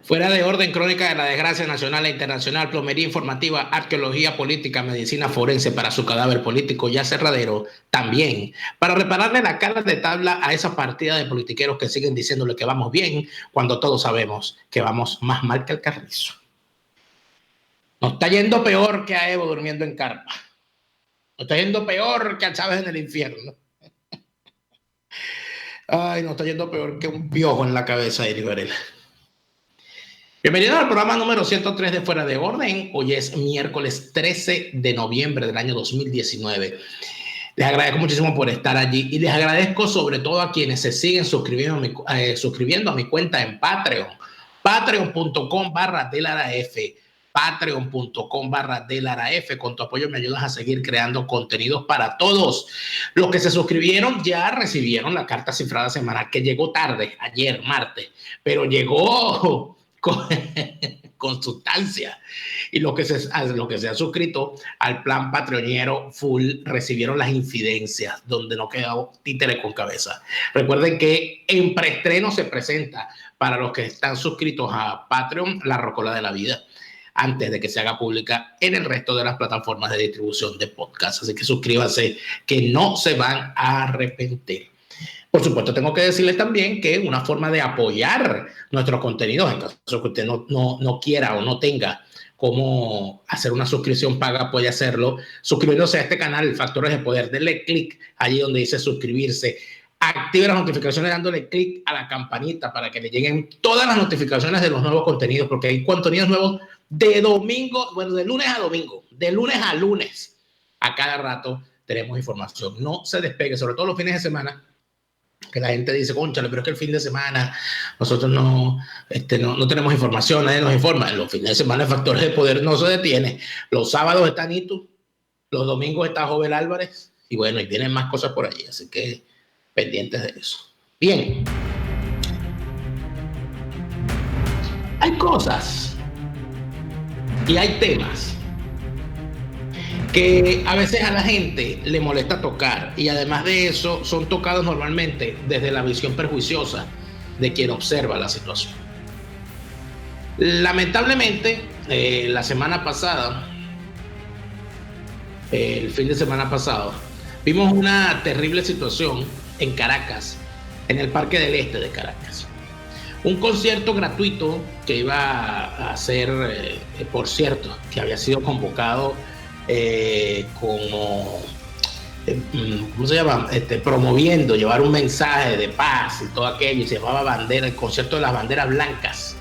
Fuera de orden, crónica de la desgracia nacional e internacional, plomería informativa, arqueología política, medicina forense para su cadáver político ya cerradero, también, para repararle la cara de tabla a esa partida de politiqueros que siguen diciéndole que vamos bien, cuando todos sabemos que vamos más mal que el carrizo. Nos está yendo peor que a Evo durmiendo en carpa. Nos está yendo peor que a Chávez en el infierno. Ay, nos está yendo peor que un piojo en la cabeza de Varela. Bienvenidos al programa número 103 de Fuera de Orden. Hoy es miércoles 13 de noviembre del año 2019. Les agradezco muchísimo por estar allí y les agradezco sobre todo a quienes se siguen suscribiendo a mi cuenta en Patreon. Patreon.com/DelaraF. Patreon.com/DelaraF. Con tu apoyo me ayudas a seguir creando contenidos para todos. Los que se suscribieron ya recibieron la carta cifrada semanal que llegó tarde, ayer martes, pero llegó con sustancia. Y los que se han suscrito al plan patreonero full recibieron las incidencias, donde no quedó títere con cabeza. Recuerden que en preestreno se presenta para los que están suscritos a Patreon La Rocola de la Vida, antes de que se haga pública en el resto de las plataformas de distribución de podcast. Así que suscríbanse, que no se van a arrepentir. Por supuesto, tengo que decirles también que una forma de apoyar nuestros contenidos, en caso que usted no quiera o no tenga cómo hacer una suscripción paga, puede hacerlo suscribiéndose a este canal, Factores de Poder. Denle clic allí donde dice suscribirse. Active las notificaciones dándole clic a la campanita para que le lleguen todas las notificaciones de los nuevos contenidos, porque hay contenidos nuevos de domingo, bueno, de lunes a domingo, de lunes a lunes. A cada rato tenemos información. No se despegue, sobre todo los fines de semana, que la gente dice, cónchale, pero es que el fin de semana nosotros no tenemos información, nadie nos informa. En los fines de semana el Factores de Poder no se detiene. Los sábados está Nito, los domingos está Jovel Álvarez, y bueno, y tienen más cosas por allí, así que pendientes de eso. Bien. Hay cosas y hay temas que a veces a la gente le molesta tocar, y además de eso son tocados normalmente desde la visión prejuiciosa de quien observa la situación. Lamentablemente, la semana pasada, el fin de semana pasado, vimos una terrible situación en Caracas, en el Parque del Este de Caracas. Un concierto gratuito que iba a ser, por cierto, que había sido convocado como, ¿cómo se llama? Promoviendo, llevar un mensaje de paz y todo aquello, y se llamaba Bandera, el concierto de las banderas blancas,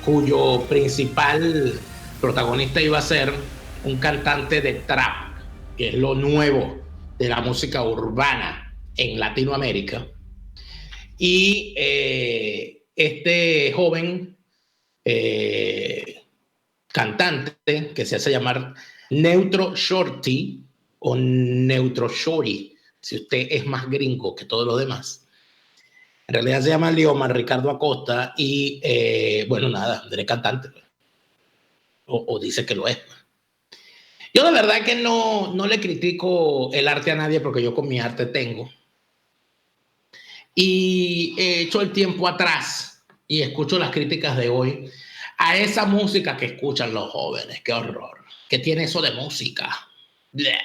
cuyo principal protagonista iba a ser un cantante de trap, que es lo nuevo de la música urbana en Latinoamérica. Y este joven cantante que se hace llamar Neutro Shorty o Neutro Shorty, si usted es más gringo que todo lo demás. En realidad se llama Leomar Ricardo Acosta y bueno, nada, es cantante. O dice que lo es. Yo de verdad que no le critico el arte a nadie, porque yo con mi arte tengo. Y he hecho el tiempo atrás y escucho las críticas de hoy a esa música que escuchan los jóvenes. ¡Qué horror! ¿Qué tiene eso de música? Bleh.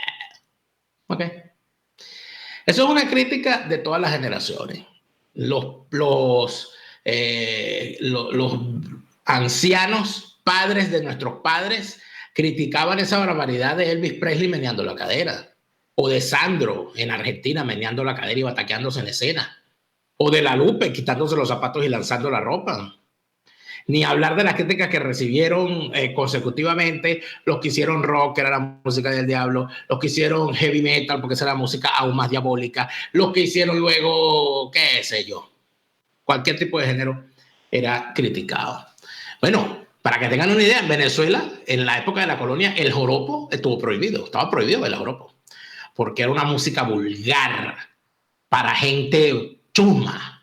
Ok. Eso es una crítica de todas las generaciones. Los ancianos padres de nuestros padres criticaban esa barbaridad de Elvis Presley meneando la cadera, o de Sandro en Argentina meneando la cadera y bataqueándose en escena, o de La Lupe quitándose los zapatos y lanzando la ropa. Ni hablar de las críticas que recibieron consecutivamente los que hicieron rock, que era la música del diablo, los que hicieron heavy metal, porque esa era la música aún más diabólica, los que hicieron luego, qué sé yo, cualquier tipo de género era criticado. Bueno, para que tengan una idea, en Venezuela, en la época de la colonia, el joropo estuvo prohibido, estaba prohibido el joropo, porque era una música vulgar para gente chusma.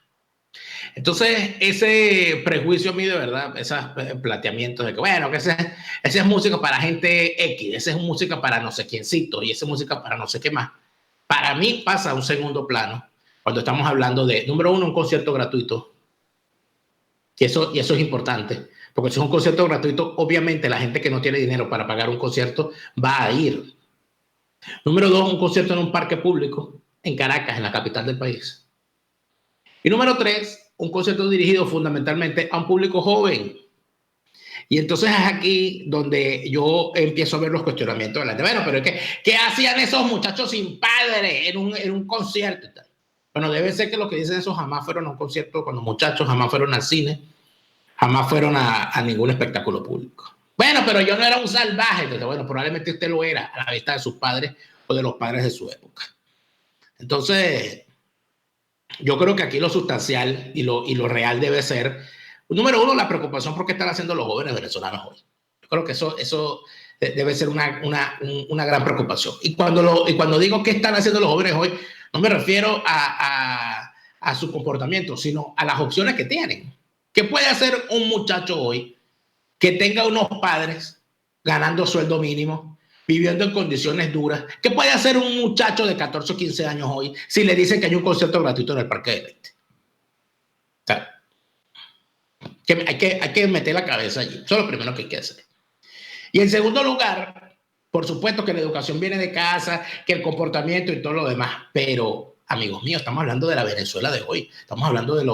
Entonces, ese prejuicio a mí, de verdad, esos planteamientos de que, bueno, que esa es música para gente X, esa es música para no sé quiéncito y esa es música para no sé qué más, para mí pasa a un segundo plano cuando estamos hablando de, número uno, un concierto gratuito, Y eso es importante, porque si es un concierto gratuito, obviamente la gente que no tiene dinero para pagar un concierto va a ir. Número 2, un concierto en un parque público en Caracas, en la capital del país. Y número 3, un concierto dirigido fundamentalmente a un público joven. Y entonces es aquí donde yo empiezo a ver los cuestionamientos de la gente. Bueno, pero es que, ¿qué hacían esos muchachos sin padre en un concierto? Bueno, debe ser que lo que dicen esos jamás fueron a un concierto cuando muchachos, jamás fueron al cine, jamás fueron a ningún espectáculo público. Bueno, pero yo no era un salvaje. Entonces, bueno, probablemente usted lo era a la vista de sus padres o de los padres de su época. Entonces, yo creo que aquí lo sustancial y lo real debe ser, número uno, la preocupación por qué están haciendo los jóvenes venezolanos hoy. Yo creo que eso debe ser una gran preocupación. Y cuando digo qué están haciendo los jóvenes hoy, no me refiero a su comportamiento, sino a las opciones que tienen. ¿Qué puede hacer un muchacho hoy que tenga unos padres ganando sueldo mínimo, viviendo en condiciones duras? ¿Qué puede hacer un muchacho de 14 o 15 años hoy si le dicen que hay un concierto gratuito en el Parque del Este? O sea, hay que meter la cabeza allí. Eso es lo primero que hay que hacer. Y en segundo lugar, por supuesto que la educación viene de casa, que el comportamiento y todo lo demás, pero amigos míos, estamos hablando de la Venezuela de hoy. Estamos hablando de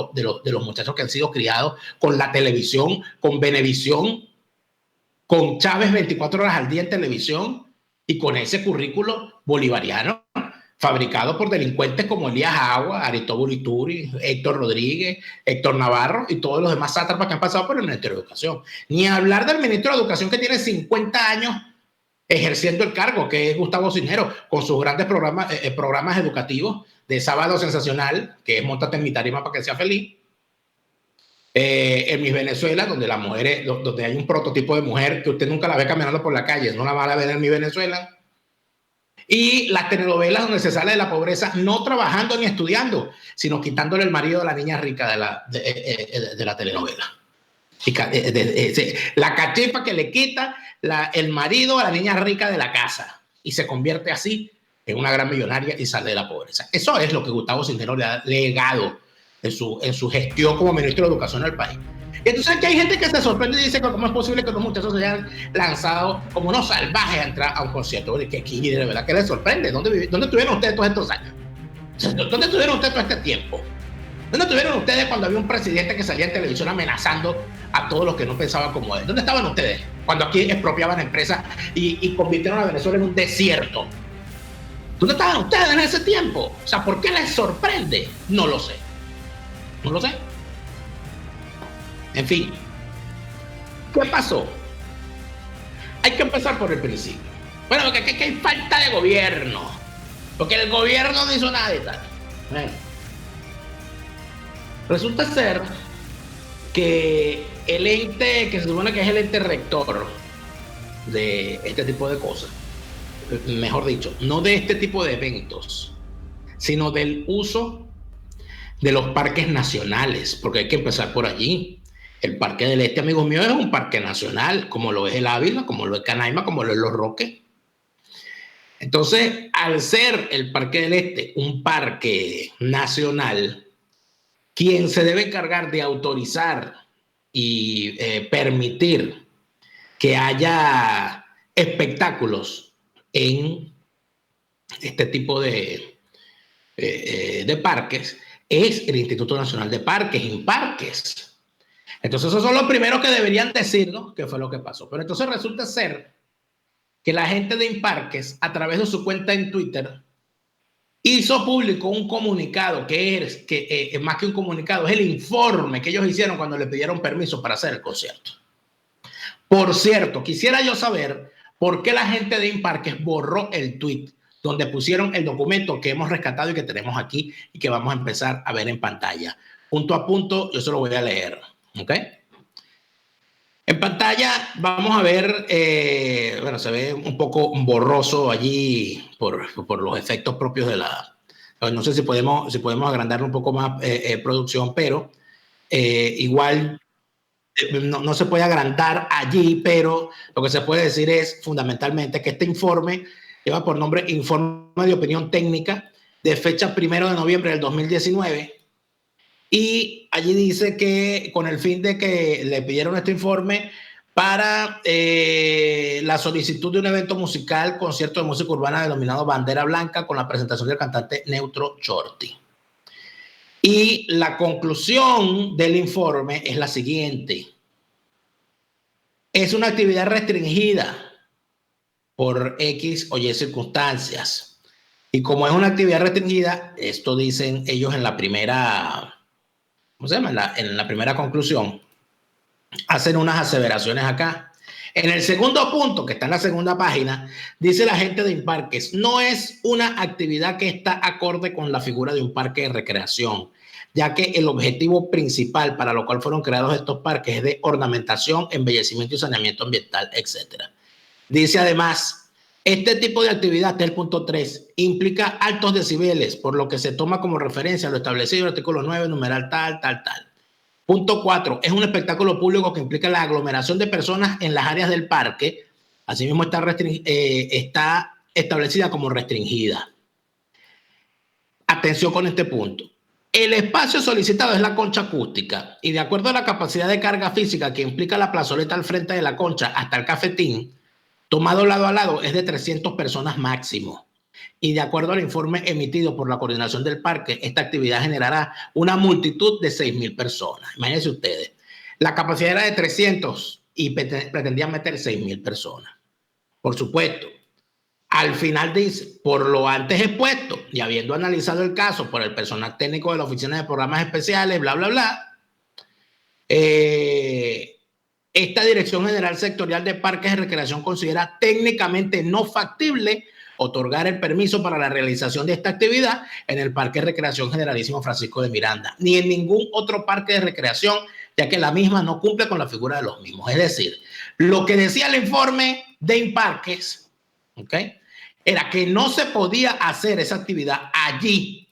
los muchachos que han sido criados con la televisión, con Venevisión, con Chávez 24 horas al día en televisión y con ese currículo bolivariano fabricado por delincuentes como Elías Agua, Aristóbulo Ituri, Héctor Rodríguez, Héctor Navarro y todos los demás sátrapas que han pasado por el Ministerio de Educación. Ni hablar del Ministro de Educación que tiene 50 años ejerciendo el cargo, que es Gustavo Cisneros, con sus grandes programas educativos de Sábado Sensacional, que es Móntate en mi tarima para que sea feliz, en Miss Venezuela, donde las mujeres, donde hay un prototipo de mujer que usted nunca la ve caminando por la calle, no la va a ver en Miss Venezuela, y las telenovelas donde se sale de la pobreza no trabajando ni estudiando, sino quitándole el marido a la niña rica de la telenovela. La cachifa que le quita el marido a la niña rica de la casa y se convierte así en una gran millonaria y sale de la pobreza. Eso es lo que Gustavo Cisneros le ha legado en su gestión como ministro de Educación al país. Y entonces aquí hay gente que se sorprende y dice que cómo es posible que los muchachos se hayan lanzado como unos salvajes a entrar a un concierto. Que aquí de verdad que les sorprende. ¿Dónde estuvieron ustedes todos estos años? ¿Dónde estuvieron ustedes todo este tiempo? ¿Dónde estuvieron ustedes cuando había un presidente que salía en televisión amenazando a todos los que no pensaban como él? ¿Dónde estaban ustedes cuando aquí expropiaban empresas y convirtieron a Venezuela en un desierto? ¿Dónde estaban ustedes en ese tiempo? O sea, ¿por qué les sorprende? No lo sé. No lo sé. En fin, ¿qué pasó? Hay que empezar por el principio. Bueno, porque aquí hay falta de gobierno. Porque el gobierno no hizo nada de tal. Bueno, resulta ser que el ente que se supone que es el ente rector de este tipo de cosas, mejor dicho, no de este tipo de eventos, sino del uso de los parques nacionales, porque hay que empezar por allí. El Parque del Este, amigos míos, es un parque nacional, como lo es el Ávila, como lo es Canaima, como lo es Los Roques. Entonces, al ser el Parque del Este un parque nacional, quien se debe encargar de autorizar y permitir que haya espectáculos en este tipo de parques es el Instituto Nacional de Parques, INPARQUES. Entonces, esos son los primeros que deberían decirnos qué fue lo que pasó. Pero entonces resulta ser que la gente de INPARQUES, a través de su cuenta en Twitter, hizo público un comunicado que más que un comunicado, es el informe que ellos hicieron cuando le pidieron permiso para hacer el concierto. Por cierto, quisiera yo saber por qué la gente de INPARQUES borró el tweet donde pusieron el documento que hemos rescatado y que tenemos aquí y que vamos a empezar a ver en pantalla. Punto a punto, yo se lo voy a leer. ¿Ok? En pantalla vamos a ver, bueno, se ve un poco borroso allí por los efectos propios de la... No sé si podemos agrandarlo un poco más, producción, pero igual no se puede agrandar allí, pero lo que se puede decir es fundamentalmente que este informe lleva por nombre Informe de Opinión Técnica de fecha 1 de noviembre del 2019, Y allí dice que con el fin de que le pidieron este informe para la solicitud de un evento musical, concierto de música urbana denominado Bandera Blanca, con la presentación del cantante Neutro Shorty. Y la conclusión del informe es la siguiente. Es una actividad restringida por X o Y circunstancias. Y como es una actividad restringida, esto dicen ellos en la primera, ¿cómo se llama? En la primera conclusión, hacen unas aseveraciones acá. En el segundo punto, que está en la segunda página, dice la gente de Imparques, no es una actividad que está acorde con la figura de un parque de recreación, ya que el objetivo principal para lo cual fueron creados estos parques es de ornamentación, embellecimiento y saneamiento ambiental, etc. Dice además, este tipo de actividad, este es el punto 3, implica altos decibeles, por lo que se toma como referencia lo establecido en el artículo 9, numeral tal. Punto 4, es un espectáculo público que implica la aglomeración de personas en las áreas del parque, asimismo está establecida como restringida. Atención con este punto. El espacio solicitado es la concha acústica y de acuerdo a la capacidad de carga física que implica la plazoleta al frente de la concha hasta el cafetín, tomado lado a lado es de 300 personas máximo. Y de acuerdo al informe emitido por la coordinación del parque, esta actividad generará una multitud de 6.000 personas. Imagínense ustedes, la capacidad era de 300 y pretendían meter 6.000 personas. Por supuesto, al final dice, por lo antes expuesto y habiendo analizado el caso por el personal técnico de la Oficina de Programas Especiales, bla, bla, bla, esta Dirección General Sectorial de Parques de Recreación considera técnicamente no factible otorgar el permiso para la realización de esta actividad en el Parque de Recreación Generalísimo Francisco de Miranda, ni en ningún otro parque de recreación, ya que la misma no cumple con la figura de los mismos. Es decir, lo que decía el informe de Imparques, ¿okay?, era que no se podía hacer esa actividad allí,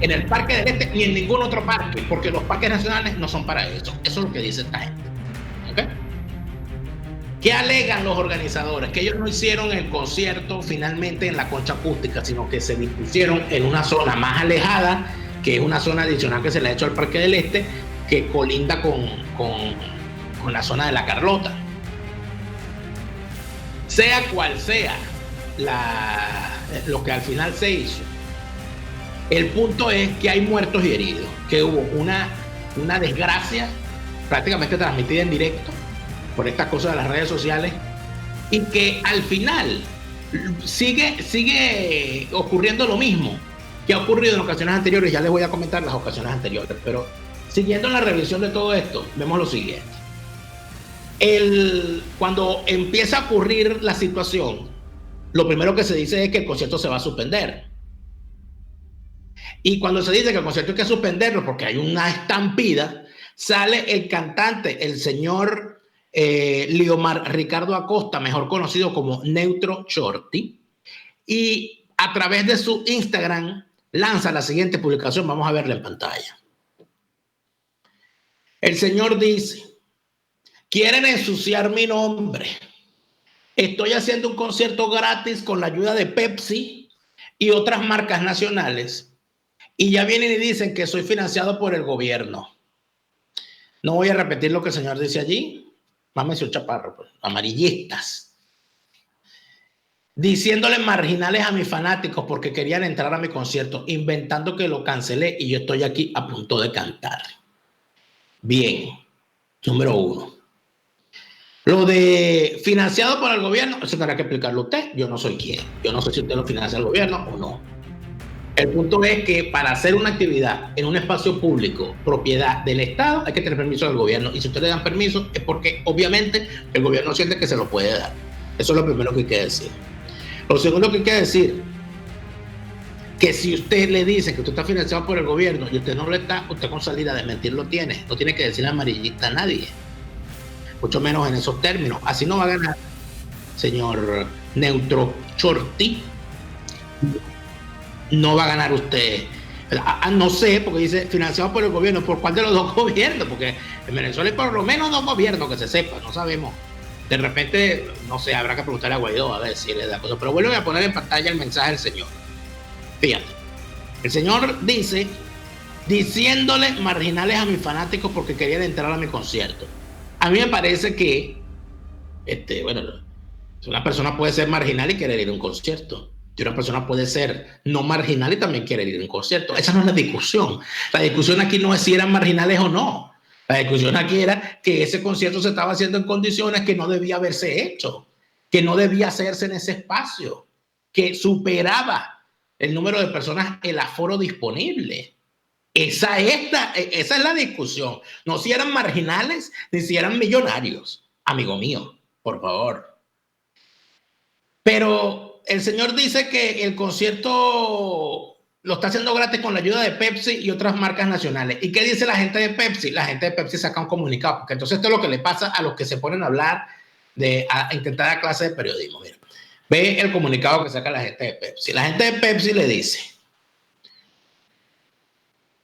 en el Parque del Este, ni en ningún otro parque, porque los parques nacionales no son para eso. Eso es lo que dice esta gente. ¿Okay? ¿Qué alegan los organizadores? Que ellos no hicieron el concierto finalmente en la concha acústica, sino que se dispusieron en una zona más alejada, que es una zona adicional que se le ha hecho al Parque del Este, que colinda con la zona de la Carlota. Sea cual sea lo que al final se hizo, el punto es que hay muertos y heridos, que hubo una desgracia prácticamente transmitida en directo por estas cosas de las redes sociales y que al final sigue ocurriendo lo mismo que ha ocurrido en ocasiones anteriores. Ya les voy a comentar las ocasiones anteriores, pero siguiendo la revisión de todo esto, vemos lo siguiente. Cuando empieza a ocurrir la situación, lo primero que se dice es que el concierto se va a suspender. Y cuando se dice que el concierto hay que suspenderlo porque hay una estampida, sale el cantante, el señor Liomar Ricardo Acosta, mejor conocido como Neutro Shorty, y a través de su Instagram lanza la siguiente publicación. Vamos a verla en pantalla. El señor dice: quieren ensuciar mi nombre. Estoy haciendo un concierto gratis con la ayuda de Pepsi y otras marcas nacionales. Y ya vienen y dicen que soy financiado por el gobierno. No voy a repetir lo que el señor dice allí. Mámese un chaparro, pues. Amarillistas. Diciéndole marginales a mis fanáticos porque querían entrar a mi concierto, inventando que lo cancelé y yo estoy aquí a punto de cantar. Bien. Número 1. Lo de financiado por el gobierno, eso tendrá que explicarlo usted. Yo no soy quien. Yo no sé si usted lo financia el gobierno o no. El punto es que para hacer una actividad en un espacio público, propiedad del Estado, hay que tener permiso del gobierno. Y si usted le dan permiso, es porque obviamente el gobierno siente que se lo puede dar. Eso es lo primero que hay que decir. Lo segundo que hay que decir, que si usted le dice que usted está financiado por el gobierno y usted no lo está, usted con salida de mentir lo tiene. No tiene que decirle amarillista a nadie. Mucho menos en esos términos. Así no va a ganar, señor Neutro Shorty. No va a ganar usted. No sé, porque dice financiado por el gobierno. ¿Por cuál de los dos gobiernos? Porque en Venezuela hay por lo menos 2 gobiernos que se sepa, no sabemos. De repente, no sé, habrá que preguntarle a Guaidó a ver si le da cosa. Pero vuelvo a poner en pantalla el mensaje del señor. Fíjate, el señor dice diciéndole marginales a mis fanáticos porque querían entrar a mi concierto. A mí me parece que, bueno, una persona puede ser marginal y querer ir a un concierto. Y una persona puede ser no marginal y también querer ir a un concierto. Esa no es la discusión. La discusión aquí no es si eran marginales o no. La discusión aquí era que ese concierto se estaba haciendo en condiciones que no debía haberse hecho, que no debía hacerse en ese espacio, que superaba el número de personas, el aforo disponible. Esa es la discusión. No si eran marginales ni si eran millonarios, amigo mío, por favor. Pero el señor dice que el concierto lo está haciendo gratis con la ayuda de Pepsi y otras marcas nacionales. ¿Y qué dice la gente de Pepsi? La gente de Pepsi saca un comunicado, porque entonces esto es lo que le pasa a los que se ponen a hablar, a intentar dar clase de periodismo. Mira, ve el comunicado que saca la gente de Pepsi. La gente de Pepsi le dice: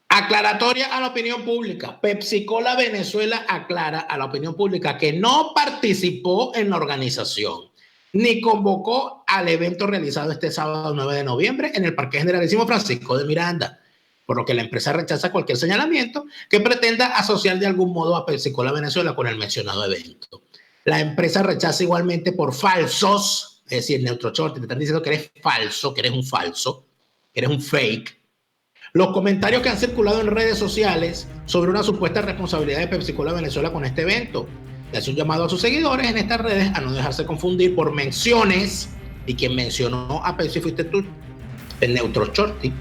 aclaratoria a la opinión pública. Pepsi-Cola Venezuela aclara a la opinión pública que no participó en la organización ni convocó al evento realizado este sábado 9 de noviembre en el Parque Generalísimo Francisco de Miranda, por lo que la empresa rechaza cualquier señalamiento que pretenda asociar de algún modo a Pepsi-Cola Venezuela con el mencionado evento. La empresa rechaza igualmente por falsos, es decir, Neutroshort, te están diciendo que eres falso, que eres un falso, que eres un fake, los comentarios que han circulado en redes sociales sobre una supuesta responsabilidad de Pepsi-Cola Venezuela con este evento. Le hace un llamado a sus seguidores en estas redes a no dejarse confundir por menciones, y quien mencionó a Pepsi fuiste tú, el Neutroshorty,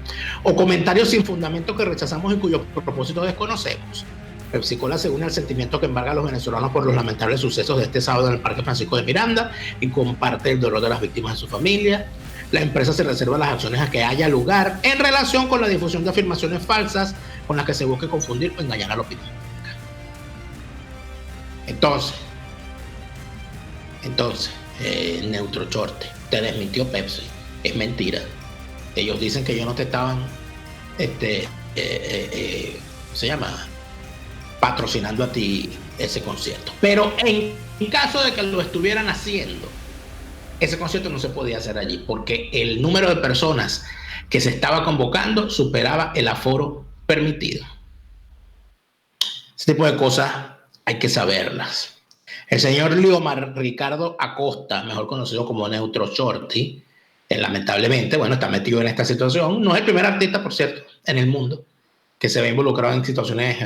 o comentarios sin fundamento que rechazamos y cuyo propósito desconocemos. Pepsi-Cola se une al sentimiento que embarga a los venezolanos por los lamentables sucesos de este sábado en el Parque Francisco de Miranda y comparte el dolor de las víctimas de su familia. La empresa se reserva las acciones a que haya lugar en relación con la difusión de afirmaciones falsas con las que se busque confundir o engañar a la opinión pública. Entonces, Neutroshort, te desmintió Pepsi. Es mentira. Ellos dicen que ellos no te estaban, se llama, patrocinando a ti ese concierto. Pero en caso de que lo estuvieran haciendo, ese concierto no se podía hacer allí porque el número de personas que se estaba convocando superaba el aforo permitido. Ese tipo de cosas hay que saberlas. El señor Liomar Ricardo Acosta, mejor conocido como Neutroshorty, lamentablemente, bueno, está metido en esta situación. No es el primer artista, por cierto, en el mundo que se ve involucrado en situaciones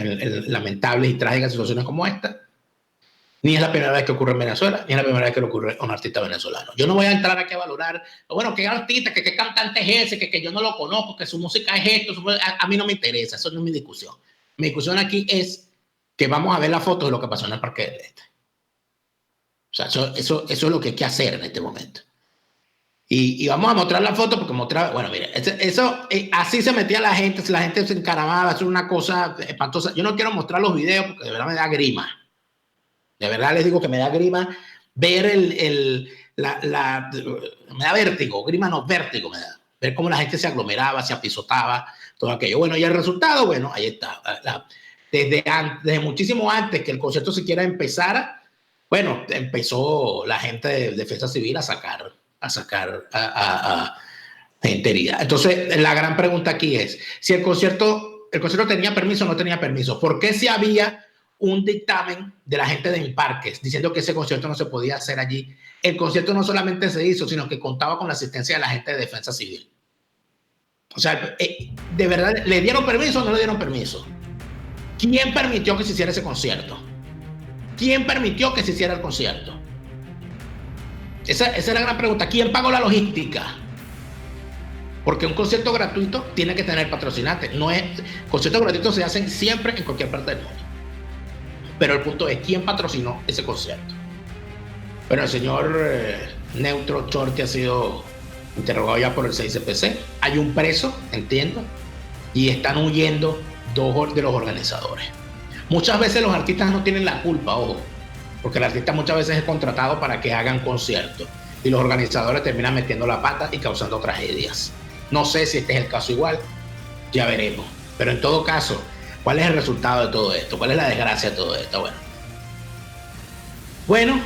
lamentables y trágicas, situaciones como esta. Ni es la primera vez que ocurre en Venezuela, ni es la primera vez que le ocurre a un artista venezolano. Yo no voy a entrar aquí a valorar, bueno, qué artista, qué cantante es ese, que yo no lo conozco, que su música es esto. A mí no me interesa, eso no es mi discusión. Mi discusión aquí es que vamos a ver las fotos de lo que pasó en el Parque del Este. O sea, eso es lo que hay que hacer en este momento. Y vamos a mostrar la foto porque bueno, mire, así se metía la gente se encaramaba, eso es una cosa espantosa. Yo no quiero mostrar los videos porque de verdad me da grima. De verdad les digo que me da grima ver me da vértigo, grima no, vértigo me da. Ver cómo la gente se aglomeraba, se apisotaba, todo aquello. Bueno, y el resultado, bueno, ahí está. Desde muchísimo antes que el concierto siquiera empezara, bueno, empezó la gente de Defensa Civil a sacar gente herida. Entonces, la gran pregunta aquí es, si el concierto tenía permiso o no tenía permiso, ¿por qué si había un dictamen de la gente de Imparques diciendo que ese concierto no se podía hacer allí? El concierto no solamente se hizo, sino que contaba con la asistencia de la gente de Defensa Civil. O sea, ¿de verdad le dieron permiso o no le dieron permiso? ¿Quién permitió que se hiciera ese concierto? ¿Quién permitió que se hiciera el concierto? Esa es la gran pregunta. ¿Quién pagó la logística? Porque un concierto gratuito tiene que tener patrocinantes. Conciertos gratuitos se hacen siempre en cualquier parte del mundo. Pero el punto es, ¿quién patrocinó ese concierto? Bueno, el señor Neutroshorty ha sido interrogado ya por el 6CPC. Hay un preso, entiendo, y están huyendo dos de los organizadores. Muchas veces los artistas no tienen la culpa, ojo, porque el artista muchas veces es contratado para que hagan conciertos y los organizadores terminan metiendo la pata y causando tragedias. No sé si este es el caso igual, ya veremos. Pero en todo caso, ¿cuál es el resultado de todo esto? ¿Cuál es la desgracia de todo esto? Bueno,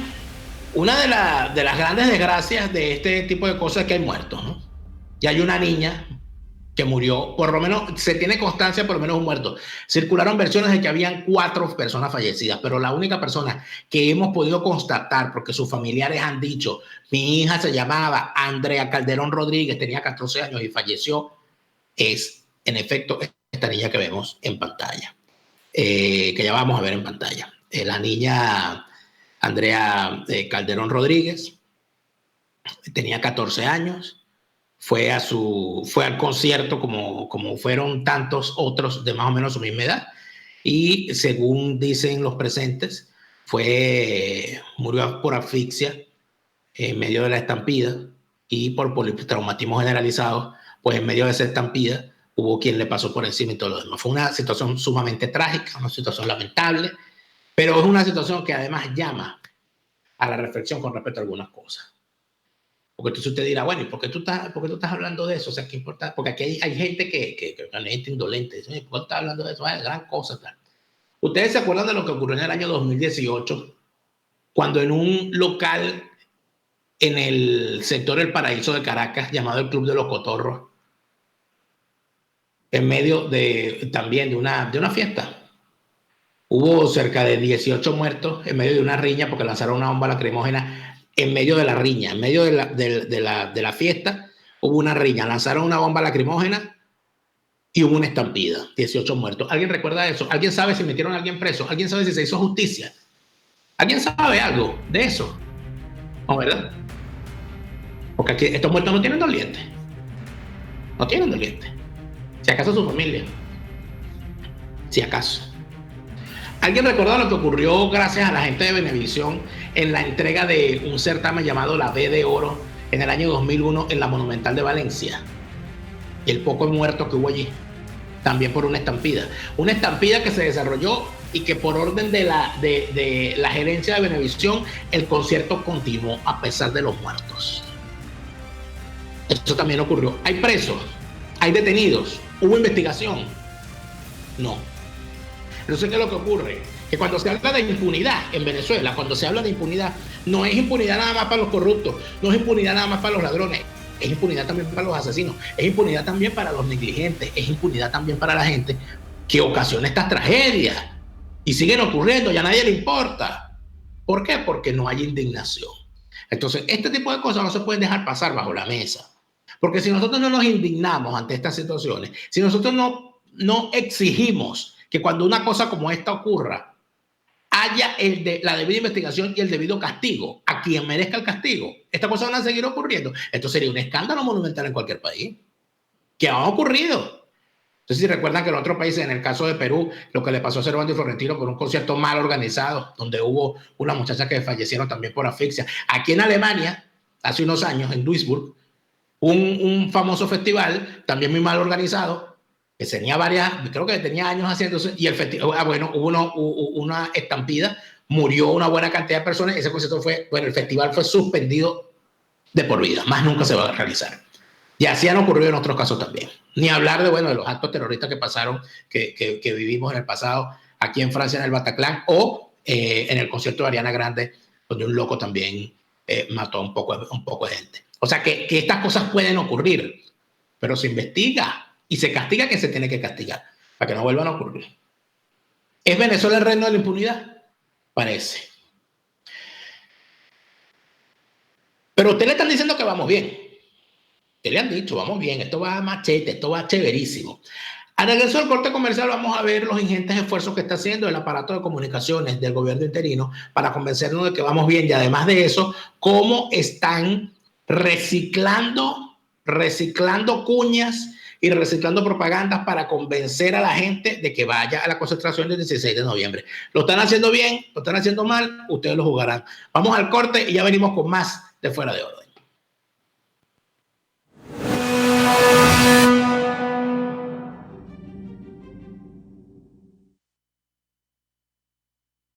una de las grandes desgracias de este tipo de cosas es que hay muertos, ¿no? Y hay una niña que murió, por lo menos se tiene constancia, por lo menos un muerto. Circularon versiones de que habían 4 personas fallecidas, pero la única persona que hemos podido constatar, porque sus familiares han dicho, mi hija se llamaba Andrea Calderón Rodríguez, tenía 14 años y falleció, es en efecto esta niña que vemos en pantalla, que ya vamos a ver en pantalla. La niña Andrea Calderón Rodríguez tenía 14 años. Fue al concierto como fueron tantos otros de más o menos su misma edad, y según dicen los presentes, murió por asfixia en medio de la estampida y por politraumatismo generalizado, pues en medio de esa estampida hubo quien le pasó por encima y todo lo demás. Fue una situación sumamente trágica, una situación lamentable, pero es una situación que además llama a la reflexión con respecto a algunas cosas. Porque entonces usted dirá, bueno, ¿y por qué tú estás hablando de eso? O sea, ¿qué importa? Porque aquí hay gente que hay gente indolente. Dice, ¿por qué tú estás hablando de eso? Es gran cosa. Tal. ¿Ustedes se acuerdan de lo que ocurrió en el año 2018? Cuando en un local en el sector El Paraíso de Caracas, llamado el Club de los Cotorros, en medio también de una fiesta, hubo cerca de 18 muertos en medio de una riña porque lanzaron una bomba lacrimógena. En medio de la riña, en medio de la fiesta, hubo una riña, lanzaron una bomba lacrimógena y hubo una estampida, 18 muertos. ¿Alguien recuerda eso? ¿Alguien sabe si metieron a alguien preso? ¿Alguien sabe si se hizo justicia? ¿Alguien sabe algo de eso? No, ¿verdad? Porque aquí estos muertos no tienen doliente. No tienen doliente. Si acaso su familia. Si acaso. ¿Alguien recuerda lo que ocurrió gracias a la gente de Venevisión en la entrega de un certamen llamado la B de Oro en el año 2001 en la Monumental de Valencia? Y el poco muerto que hubo allí, también por una estampida. Una estampida que se desarrolló y que por orden de la gerencia de Venevisión, el concierto continuó a pesar de los muertos. Eso también ocurrió. ¿Hay presos? ¿Hay detenidos? ¿Hubo investigación? No. Entonces, ¿qué es lo que ocurre? Que cuando se habla de impunidad en Venezuela, cuando se habla de impunidad, no es impunidad nada más para los corruptos, no es impunidad nada más para los ladrones, es impunidad también para los asesinos, es impunidad también para los negligentes, es impunidad también para la gente que ocasiona estas tragedias y siguen ocurriendo y a nadie le importa. ¿Por qué? Porque no hay indignación. Entonces, este tipo de cosas no se pueden dejar pasar bajo la mesa. Porque si nosotros no nos indignamos ante estas situaciones, si nosotros no exigimos que cuando una cosa como esta ocurra, haya la debida investigación y el debido castigo a quien merezca el castigo, estas cosas van a seguir ocurriendo. Esto sería un escándalo monumental en cualquier país. ¿Qué ha ocurrido? Entonces, si recuerdan que en otros países, en el caso de Perú, lo que le pasó a Cervantes y Florentino por un concierto mal organizado, donde hubo unas muchachas que fallecieron también por asfixia. Aquí en Alemania, hace unos años, en Duisburg, un famoso festival, también muy mal organizado, que tenía creo que tenía años haciéndose, y el festival, hubo una estampida, murió una buena cantidad de personas, ese concierto el festival fue suspendido de por vida, más nunca se va a realizar. Y así han ocurrido en otros casos también. Ni hablar de los actos terroristas que pasaron, que vivimos en el pasado, aquí en Francia, en el Bataclan, o en el concierto de Ariana Grande, donde un loco también mató un poco de gente. O sea que estas cosas pueden ocurrir, pero se investiga y se castiga que se tiene que castigar para que no vuelvan a ocurrir. ¿Es Venezuela el reino de la impunidad? Parece. Pero ustedes le están diciendo que vamos bien. Ustedes le han dicho, vamos bien, esto va a machete, esto va chéverísimo. Al regreso del corte comercial vamos a ver los ingentes esfuerzos que está haciendo el aparato de comunicaciones del gobierno interino para convencernos de que vamos bien, y además de eso, cómo están reciclando cuñas y reciclando propagandas para convencer a la gente de que vaya a la concentración del 16 de noviembre. ¿Lo están haciendo bien? ¿Lo están haciendo mal? Ustedes lo jugarán. Vamos al corte y ya venimos con más de Fuera de Orden.